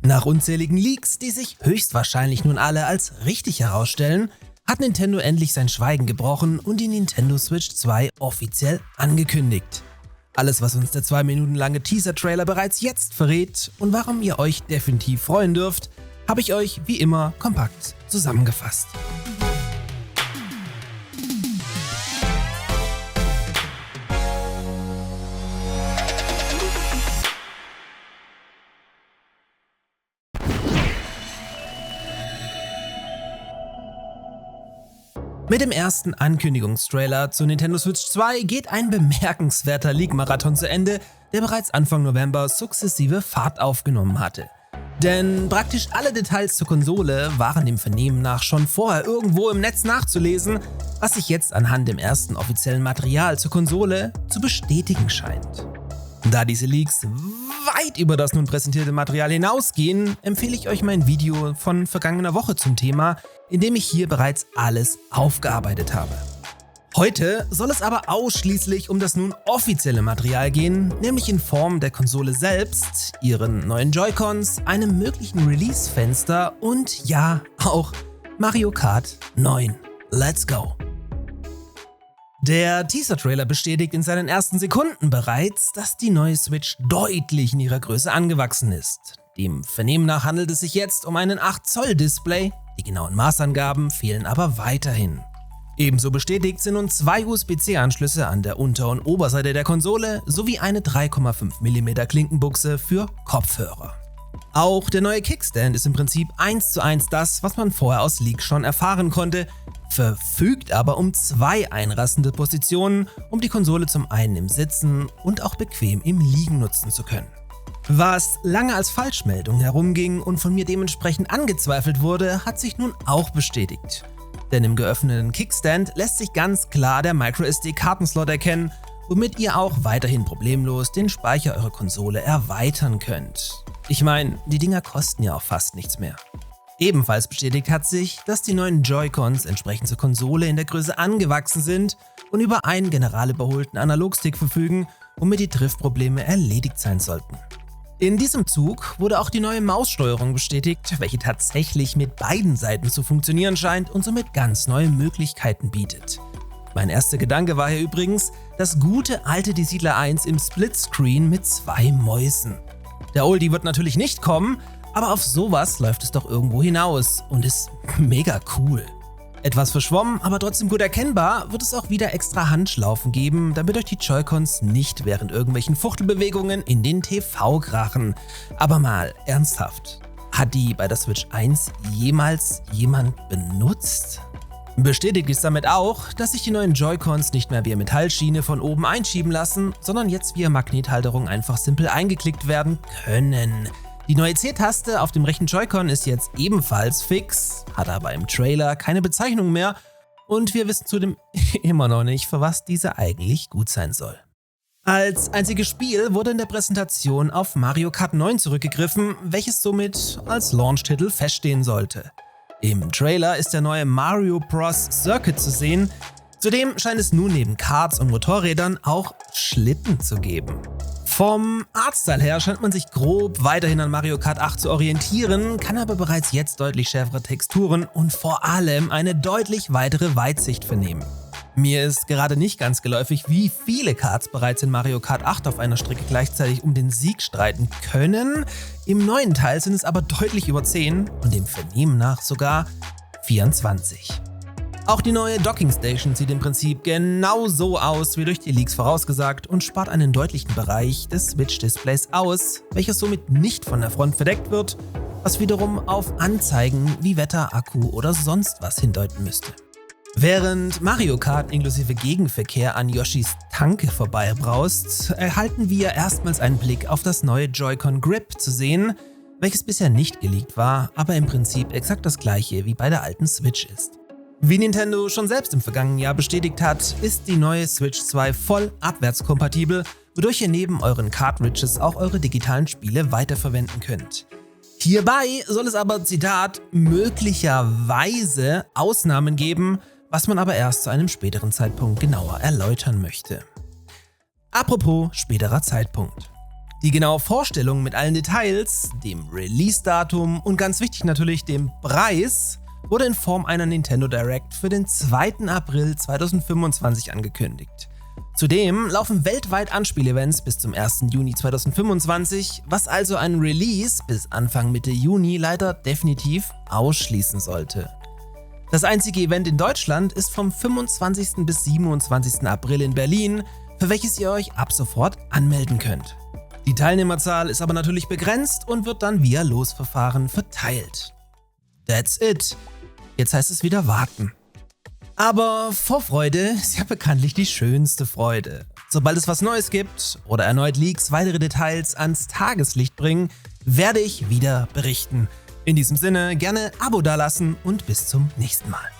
Nach unzähligen Leaks, die sich höchstwahrscheinlich nun alle als richtig herausstellen, hat Nintendo endlich sein Schweigen gebrochen und die Nintendo Switch 2 offiziell angekündigt. Alles, was uns der 2 Minuten lange Teaser-Trailer bereits jetzt verrät und warum ihr euch definitiv freuen dürft, habe ich euch wie immer kompakt zusammengefasst. Mit dem ersten Ankündigungstrailer zu Nintendo Switch 2 geht ein bemerkenswerter Leak-Marathon zu Ende, der bereits Anfang November sukzessive Fahrt aufgenommen hatte. Denn praktisch alle Details zur Konsole waren dem Vernehmen nach schon vorher irgendwo im Netz nachzulesen, was sich jetzt anhand dem ersten offiziellen Material zur Konsole zu bestätigen scheint. Da diese Leaks weit über das nun präsentierte Material hinausgehen, empfehle ich euch mein Video von vergangener Woche zum Thema, in dem ich hier bereits alles aufgearbeitet habe. Heute soll es aber ausschließlich um das nun offizielle Material gehen, nämlich in Form der Konsole selbst, ihren neuen Joy-Cons, einem möglichen Release-Fenster und ja, auch Mario Kart 9. Let's go! Der Teaser-Trailer bestätigt in seinen ersten Sekunden bereits, dass die neue Switch deutlich in ihrer Größe angewachsen ist. Dem Vernehmen nach handelt es sich jetzt um einen 8-Zoll-Display, die genauen Maßangaben fehlen aber weiterhin. Ebenso bestätigt sind nun 2 USB-C-Anschlüsse an der Unter- und Oberseite der Konsole sowie eine 3,5 mm Klinkenbuchse für Kopfhörer. Auch der neue Kickstand ist im Prinzip 1:1 das, was man vorher aus Leaks schon erfahren konnte, verfügt aber um 2 einrastende Positionen, um die Konsole zum einen im Sitzen und auch bequem im Liegen nutzen zu können. Was lange als Falschmeldung herumging und von mir dementsprechend angezweifelt wurde, hat sich nun auch bestätigt. Denn im geöffneten Kickstand lässt sich ganz klar der MicroSD-Kartenslot erkennen, womit ihr auch weiterhin problemlos den Speicher eurer Konsole erweitern könnt. Ich meine, die Dinger kosten ja auch fast nichts mehr. Ebenfalls bestätigt hat sich, dass die neuen Joy-Cons entsprechend zur Konsole in der Größe angewachsen sind und über einen general überholten Analogstick verfügen, womit die Driftprobleme erledigt sein sollten. In diesem Zug wurde auch die neue Maussteuerung bestätigt, welche tatsächlich mit beiden Seiten zu funktionieren scheint und somit ganz neue Möglichkeiten bietet. Mein erster Gedanke war hier übrigens das gute alte Die Siedler 1 im Splitscreen mit 2 Mäusen. Der Oldie wird natürlich nicht kommen, aber auf sowas läuft es doch irgendwo hinaus und ist mega cool. Etwas verschwommen, aber trotzdem gut erkennbar, wird es auch wieder extra Handschlaufen geben, damit euch die Joy-Cons nicht während irgendwelchen Fuchtelbewegungen in den TV krachen. Aber mal ernsthaft, hat die bei der Switch 1 jemals jemand benutzt? Bestätigt ist damit auch, dass sich die neuen Joy-Cons nicht mehr via Metallschiene von oben einschieben lassen, sondern jetzt via Magnethalterung einfach simpel eingeklickt werden können. Die neue C-Taste auf dem rechten Joy-Con ist jetzt ebenfalls fix, hat aber im Trailer keine Bezeichnung mehr und wir wissen zudem immer noch nicht, für was diese eigentlich gut sein soll. Als einziges Spiel wurde in der Präsentation auf Mario Kart 9 zurückgegriffen, welches somit als Launch-Titel feststehen sollte. Im Trailer ist der neue Mario Bros. Circuit zu sehen, zudem scheint es nun neben Karts und Motorrädern auch Schlitten zu geben. Vom Artstyle her scheint man sich grob weiterhin an Mario Kart 8 zu orientieren, kann aber bereits jetzt deutlich schärfere Texturen und vor allem eine deutlich weitere Weitsicht vernehmen. Mir ist gerade nicht ganz geläufig, wie viele Karts bereits in Mario Kart 8 auf einer Strecke gleichzeitig um den Sieg streiten können. Im neuen Teil sind es aber deutlich über 10 und dem Vernehmen nach sogar 24. Auch die neue Docking Station sieht im Prinzip genau so aus wie durch die Leaks vorausgesagt und spart einen deutlichen Bereich des Switch-Displays aus, welches somit nicht von der Front verdeckt wird, was wiederum auf Anzeigen wie Wetter, Akku oder sonst was hindeuten müsste. Während Mario Kart inklusive Gegenverkehr an Yoshis Tanke vorbeibraust, erhalten wir erstmals einen Blick auf das neue Joy-Con Grip zu sehen, welches bisher nicht geleakt war, aber im Prinzip exakt das gleiche wie bei der alten Switch ist. Wie Nintendo schon selbst im vergangenen Jahr bestätigt hat, ist die neue Switch 2 voll abwärtskompatibel, wodurch ihr neben euren Cartridges auch eure digitalen Spiele weiterverwenden könnt. Hierbei soll es aber, Zitat, möglicherweise Ausnahmen geben, was man aber erst zu einem späteren Zeitpunkt genauer erläutern möchte. Apropos späterer Zeitpunkt. Die genaue Vorstellung mit allen Details, dem Release-Datum und ganz wichtig natürlich dem Preis wurde in Form einer Nintendo Direct für den 2. April 2025 angekündigt. Zudem laufen weltweit Anspielevents bis zum 1. Juni 2025, was also ein Release bis Anfang Mitte Juni leider definitiv ausschließen sollte. Das einzige Event in Deutschland ist vom 25. bis 27. April in Berlin, für welches ihr euch ab sofort anmelden könnt. Die Teilnehmerzahl ist aber natürlich begrenzt und wird dann via Losverfahren verteilt. That's it. Jetzt heißt es wieder warten. Aber Vorfreude ist ja bekanntlich die schönste Freude. Sobald es was Neues gibt oder erneut Leaks weitere Details ans Tageslicht bringen, werde ich wieder berichten. In diesem Sinne gerne Abo dalassen und bis zum nächsten Mal.